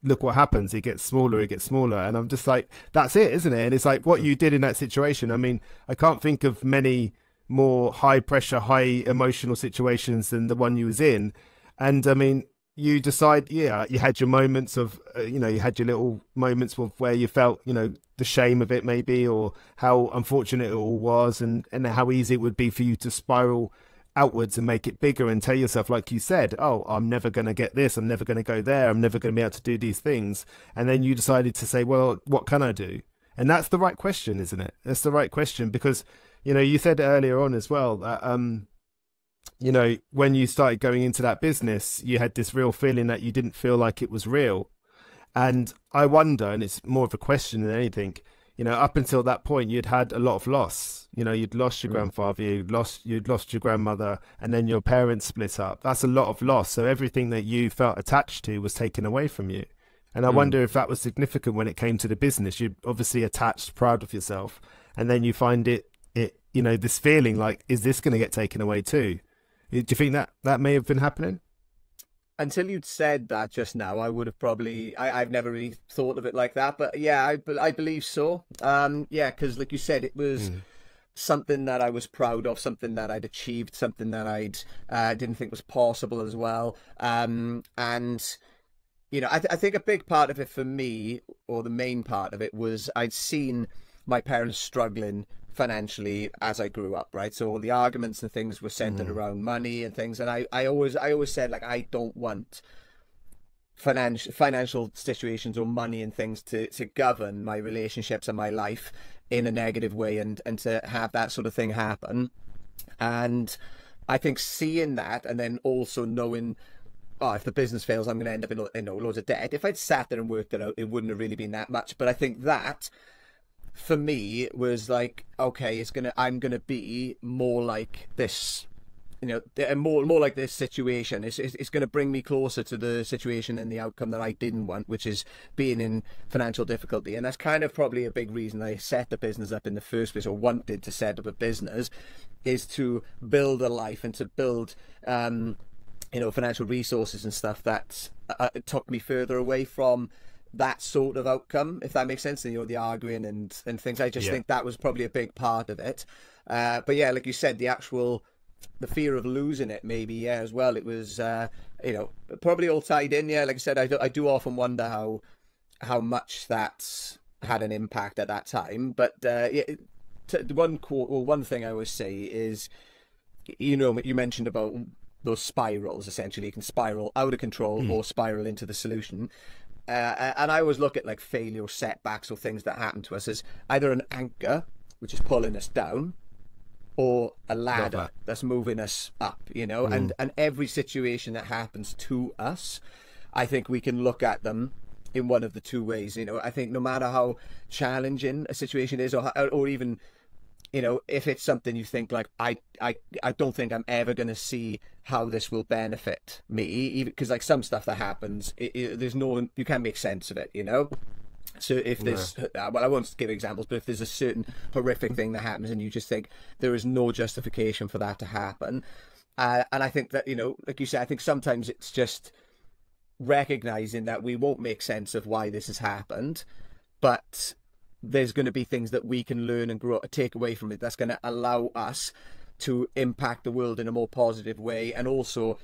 look what happens. It gets smaller, it gets smaller. And I'm just like, that's it, isn't it? And it's like what you did in that situation. I mean, I can't think of many more high pressure, high emotional situations than the one you was in. And I mean, you decide, you had your moments of, you had your little moments of where you felt, the shame of it maybe, or how unfortunate it all was, and how easy it would be for you to spiral outwards and make it bigger and tell yourself, like you said, oh, I'm never going to get this, I'm never going to go there, I'm never going to be able to do these things. And then you decided to say, well, what can I do? And that's the right question, isn't it? That's the right question, because you said earlier on as well that, when you started going into that business, you had this real feeling that you didn't feel like it was real. And I wonder, and it's more of a question than anything, up until that point, you'd had a lot of loss. You'd lost your grandfather, you'd lost your grandmother, and then your parents split up. That's a lot of loss. So everything that you felt attached to was taken away from you. And I wonder if that was significant when it came to the business. You're obviously attached, proud of yourself, and then you find it, this feeling like, is this going to get taken away too? Do you think that may have been happening? Until you'd said that just now, I would have probably, I've never really thought of it like that, but yeah, I believe so. Because like you said, it was something that I was proud of, something that I'd achieved, something that I didn't think was possible as well. And I think a big part of it for me, or the main part of it, was I'd seen my parents struggling financially as I grew up, right? So all the arguments and things were centered around money and things, and I always said, like, I don't want financial situations or money and things to govern my relationships and my life in a negative way, and to have that sort of thing happen. And I think seeing that, and then also knowing, oh, if the business fails, I'm going to end up in loads of debt. If I'd sat there and worked it out, it wouldn't have really been that much. But I think that, for me, was like, okay, I'm gonna be more like this, more like this situation. It's going to bring me closer to the situation and the outcome that I didn't want, which is being in financial difficulty. And that's kind of probably a big reason I set the business up in the first place, or wanted to set up a business, is to build a life and to build, financial resources and stuff that took me further away from that sort of outcome, if that makes sense. And, the arguing and things. I just think that was probably a big part of it. But yeah, like you said, the fear of losing it, maybe, as well. It was, probably all tied in. Yeah, like I said, I do often wonder how much that had an impact at that time. But one thing I always say is, you mentioned about those spirals. Essentially, you can spiral out of control or spiral into the solution. And I always look at, like, failure or setbacks or things that happen to us as either an anchor, which is pulling us down, or a ladder that's moving us up, and every situation that happens to us, I think we can look at them in one of the two ways. I think no matter how challenging a situation is, or even, if it's something you think, like, I don't think I'm ever going to see how this will benefit me, even because, like, some stuff that happens, you can't make sense of it, So if there's, well, I won't give examples, but if there's a certain horrific thing that happens and you just think there is no justification for that to happen, and I think that, like you said, I think sometimes it's just recognizing that we won't make sense of why this has happened, but there's going to be things that we can learn and grow, take away from it, that's going to allow us to impact the world in a more positive way. And also,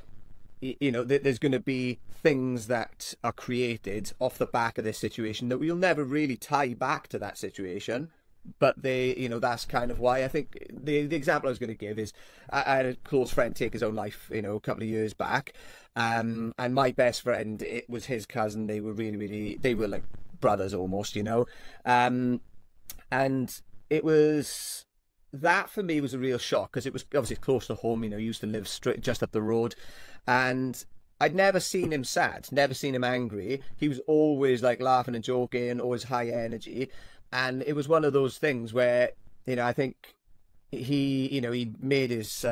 there's going to be things that are created off the back of this situation that we'll never really tie back to that situation, but that's kind of why. I think the example I was going to give is, I had a close friend take his own life, a couple of years back, and my best friend, it was his cousin. They were they were like brothers almost, and it was, that for me was a real shock, because it was obviously close to home. He used to live just up the road, and I'd never seen him sad, never seen him angry. He was always, like, laughing and joking, always high energy. And it was one of those things where, I think he made his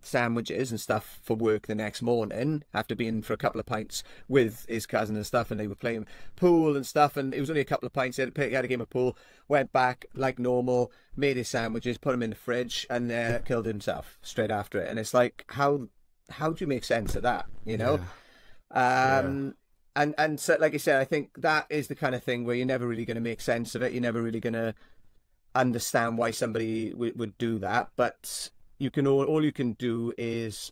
sandwiches and stuff for work the next morning after being for a couple of pints with his cousin and stuff, and they were playing pool and stuff, and it was only a couple of pints. He had a game of pool, went back like normal, made his sandwiches, put them in the fridge, and killed himself straight after it. And it's like, how do you make sense of that, And so, like I said, I think that is the kind of thing where you're never really going to make sense of it. You're never really going to understand why somebody would do that. But all you can do is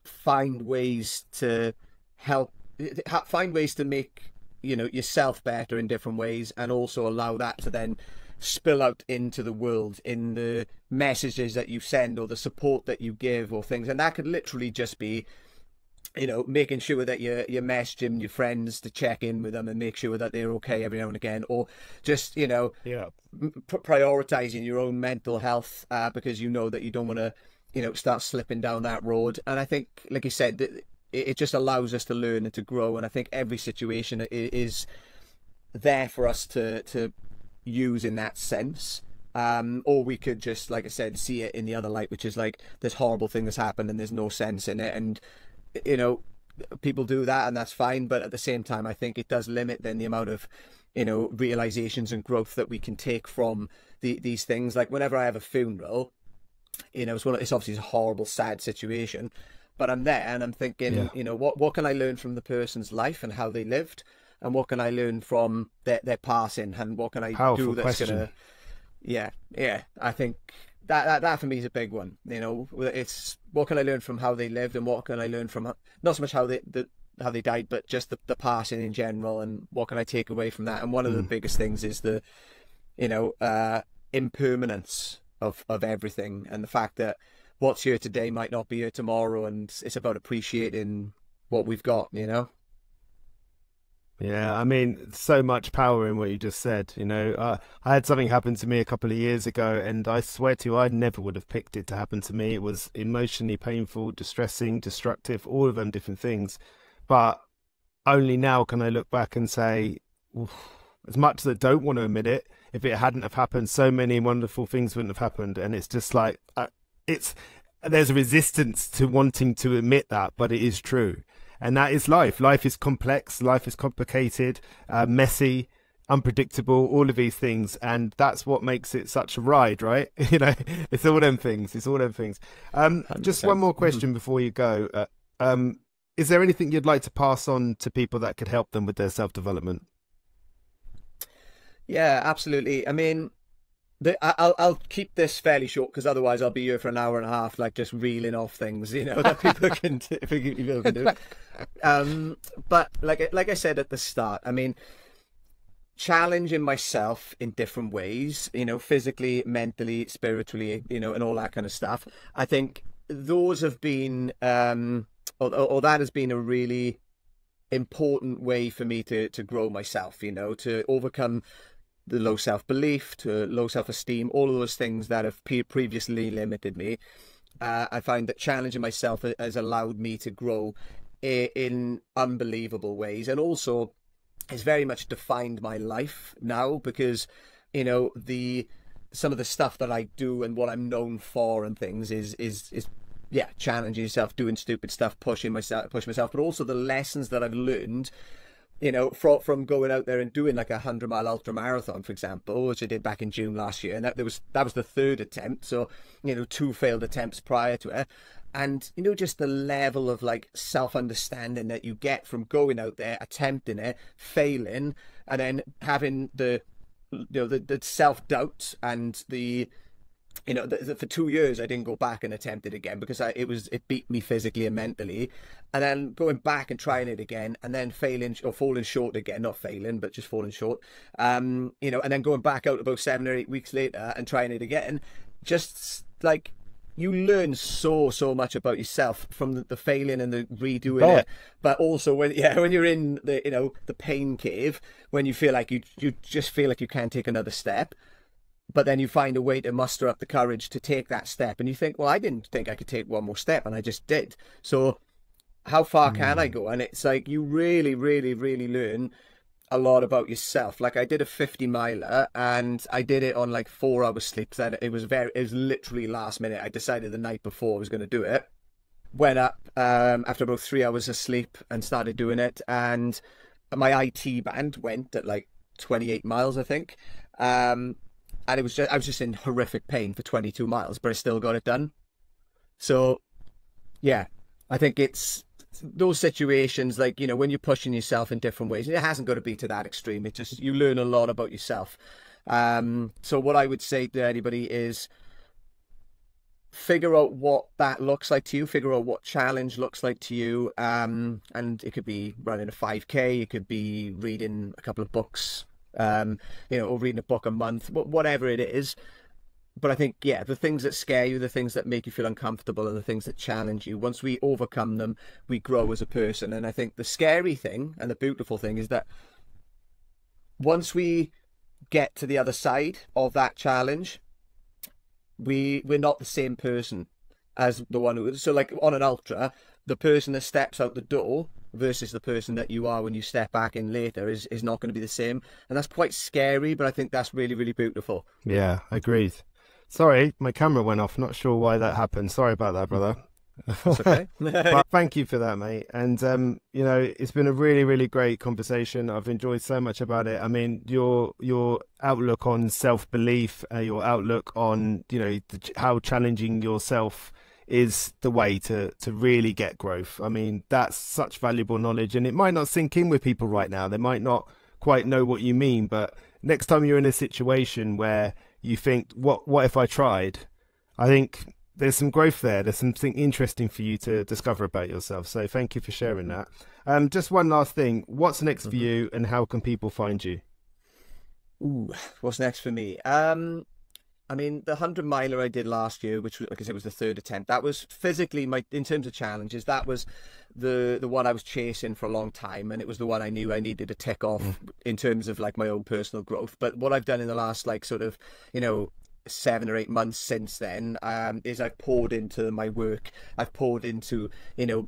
find ways to find ways to make, yourself better in different ways, and also allow that to then spill out into the world in the messages that you send or the support that you give or things. And that could literally just be, making sure that you're messaging your friends to check in with them and make sure that they're okay every now and again, or just, prioritizing your own mental health, because that you don't want to, start slipping down that road. And I think, like you said, it just allows us to learn and to grow. And I think every situation is there for us to use in that sense. Or we could just, like I said, see it in the other light, which is like, this horrible thing has happened and there's no sense in it. And people do that, and that's fine, but at the same time, I think it does limit then the amount of realizations and growth that we can take from these things. Like, whenever I have a funeral, it's obviously a horrible, sad situation, but I'm there and I'm thinking, what can I learn from the person's life and how they lived, and what can I learn from their passing, and what can I do that's gonna I think that for me is a big one. It's what can I learn from how they lived, and what can I learn from, not so much how they died, but just the passing in general, and what can I take away from that. And one of the biggest things is impermanence of everything, and the fact that what's here today might not be here tomorrow, and it's about appreciating what we've got, you know? Yeah, I mean, so much power in what you just said. You know, I had something happen to me a couple of years ago, and I swear to you, I never would have picked it to happen to me. It was emotionally painful, distressing, destructive, all of them different things. But only now can I look back and say, "Oof," as much as I don't want to admit it, if it hadn't have happened, so many wonderful things wouldn't have happened. And it's just like, it's there's a resistance to wanting to admit that, but it is true. And that is life. Life is complex. Life is complicated, messy, unpredictable, all of these things. And that's what makes it such a ride, right? You know, it's all them things. It's all them things. Just one more question before you go. Is there anything you'd like to pass on to people that could help them with their self-development? Yeah, absolutely. I mean, I'll keep this fairly short, because otherwise I'll be here for an hour and a half, like just reeling off things, you know, that people can do. But like I said at the start, I mean, challenging myself in different ways, you know, physically, mentally, spiritually, you know, and all that kind of stuff. I think those have been, or that has been a really important way for me to grow myself, you know, to overcome the low self-belief, to low self-esteem, all of those things that have previously limited me. I find that challenging myself has allowed me to grow in unbelievable ways, and also has very much defined my life now, because, you know, some of the stuff that I do and what I'm known for and things is yeah, challenging yourself, doing stupid stuff, pushing myself, but also the lessons that I've learned, you know, from going out there and doing like 100-mile ultra marathon, for example, which I did back in June last year, and that was the third attempt. So, you know, 2 failed attempts prior to it, and, you know, just the level of like self-understanding that you get from going out there, attempting it, failing, and then having the self-doubt and the, you know, for 2 years I didn't go back and attempt it again, because it beat me physically and mentally, and then going back and trying it again, and then failing or falling short again, not failing but just falling short, you know, and then going back out about 7 or 8 weeks later and trying it again. Just like, you learn so much about yourself from the failing and the redoing it, but also when you're in the, you know, the pain cave, when you feel like you just feel like you can't take another step, but then you find a way to muster up the courage to take that step, and you think, well, I didn't think I could take one more step, and I just did. So how far can I go? And it's like, you really learn a lot about yourself. Like, I did a 50-miler, and I did it on like 4 hours sleep. So it was literally last minute. I decided the night before I was going to do it. Went up after about 3 hours of sleep and started doing it, and my IT band went at like 28 miles, I think. And I was just in horrific pain for 22 miles, but I still got it done. So, yeah, I think it's those situations, like, you know, when you're pushing yourself in different ways, it hasn't got to be to that extreme. It just, you learn a lot about yourself. So what I would say to anybody is, figure out what that looks like to you, figure out what challenge looks like to you. And it could be running a 5K, it could be reading a couple of books, you know, or reading a book a month, whatever it is. But I think, yeah, the things that scare you, the things that make you feel uncomfortable, and the things that challenge you, once we overcome them, we grow as a person. And I think the scary thing and the beautiful thing is that once we get to the other side of that challenge, we're not the same person as the one who, so like on an ultra, the person that steps out the door versus the person that you are when you step back in later is not going to be the same. And that's quite scary, but I think that's really beautiful. Yeah, agreed. Sorry, my camera went off. Not sure why that happened. Sorry about that, brother. That's okay. But thank you for that, mate. And you know, it's been a really great conversation. I've enjoyed so much about it. I mean, your outlook on self-belief, your outlook on, you know, how challenging yourself is the way to really get growth. I mean, that's such valuable knowledge, and it might not sink in with people right now. They might not quite know what you mean, but next time you're in a situation where you think, what if I tried? I think there's some growth there. There's something interesting for you to discover about yourself. So thank you for sharing that. Just one last thing. What's next for you, and how can people find you? Ooh, what's next for me? I mean, the 100-miler I did last year, which, like I said, was the third attempt. That was physically in terms of challenges, that was the one I was chasing for a long time, and it was the one I knew I needed to tick off in terms of like my own personal growth. But what I've done in the last like sort of, 7 or 8 months since then, is I've poured into my work. I've poured into,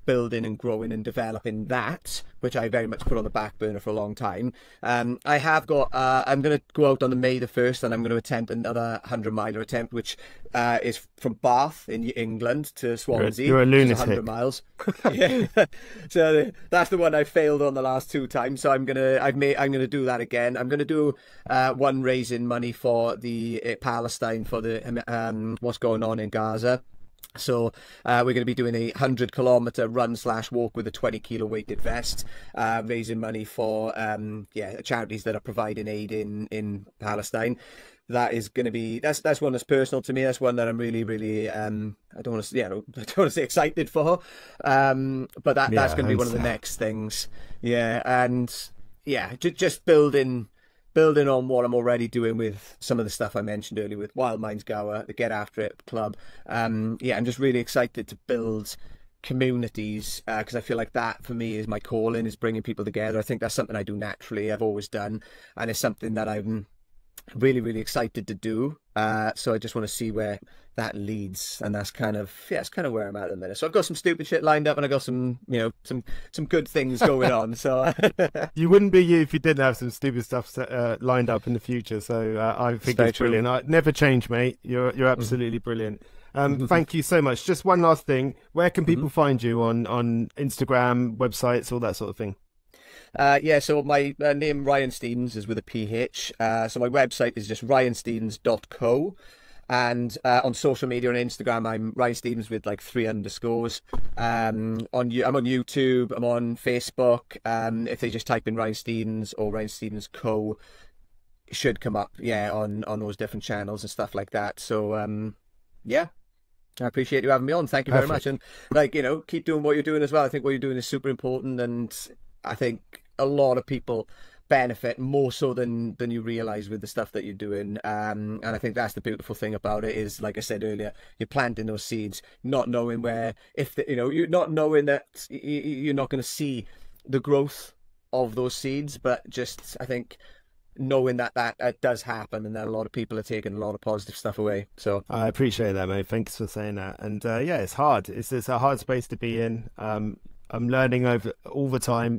building and growing and developing that, which I very much put on the back burner for a long time. I have got, I'm going to go out on the May the 1st, and I'm going to attempt another 100-miler attempt, which is from Bath in England to Swansea. You're a lunatic. 100 miles. Yeah. So that's the one I failed on the last 2 times. So I'm gonna do that again. I'm gonna do one raising money for the Palestine, for the what's going on in Gaza. So we're going to be doing a 100-kilometer run/walk with a 20-kilo weighted vest, raising money for charities that are providing aid in Palestine. That is going to be, that's one that's personal to me. That's one that I'm really, really I don't want to say excited for, but that's going to be one of the next things. Yeah, and yeah, just building on what I'm already doing with some of the stuff I mentioned earlier with Wild Minds Gower, the Get After It Club. I'm just really excited to build communities, because I feel like that for me is my calling, is bringing people together. I think that's something I do naturally. I've always done, and it's something that I'm really, really excited to do. So I just want to see where that leads, and that's kind of where I'm at the minute. So I've got some stupid shit lined up, and I've got some some good things going on. So you wouldn't be you if you didn't have some stupid stuff lined up in the future. So I think it's brilliant. I never change, mate. You're absolutely brilliant. Thank you so much. Just one last thing: where can people find you on Instagram, websites, all that sort of thing? So my name Ryan Stevens is with a PH. So my website is just ryanstevens.co, and on social media on Instagram I'm Ryan Stevens with like 3 underscores. I'm on YouTube, I'm on Facebook. If they just type in Ryan Stevens or Ryan Stevens Co, it should come up on those different channels and stuff like that. So I appreciate you having me on. Thank you very much, and keep doing what you're doing as well. I think what you're doing is super important, and I think a lot of people benefit more so than you realize with the stuff that you're doing, and I think that's the beautiful thing about it, is like I said earlier, you're planting those seeds, not knowing you're not knowing that you're not going to see the growth of those seeds, but just I think knowing that does happen, and that a lot of people are taking a lot of positive stuff away. So I appreciate that, mate. Thanks for saying that. And it's hard. It's a hard space to be in. I'm learning all the time.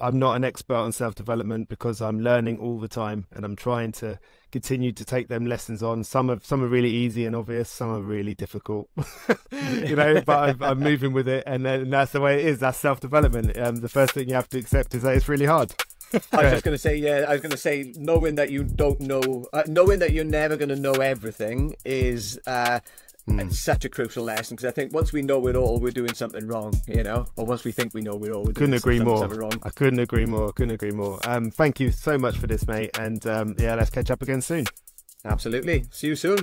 I'm not an expert on self-development because I'm learning all the time, and I'm trying to continue to take them lessons on. Some are really easy and obvious, some are really difficult, but I'm moving with it, and that's the way it is. That's self-development. The first thing you have to accept is that it's really hard. I was just going to say, knowing that you don't know, knowing that you're never going to know everything is it's such a crucial lesson, because I think once we know it all, we're doing something wrong, or once we think we know it all, we're doing something wrong. I couldn't agree more. Thank you so much for this, mate, and let's catch up again soon. Absolutely. See you soon.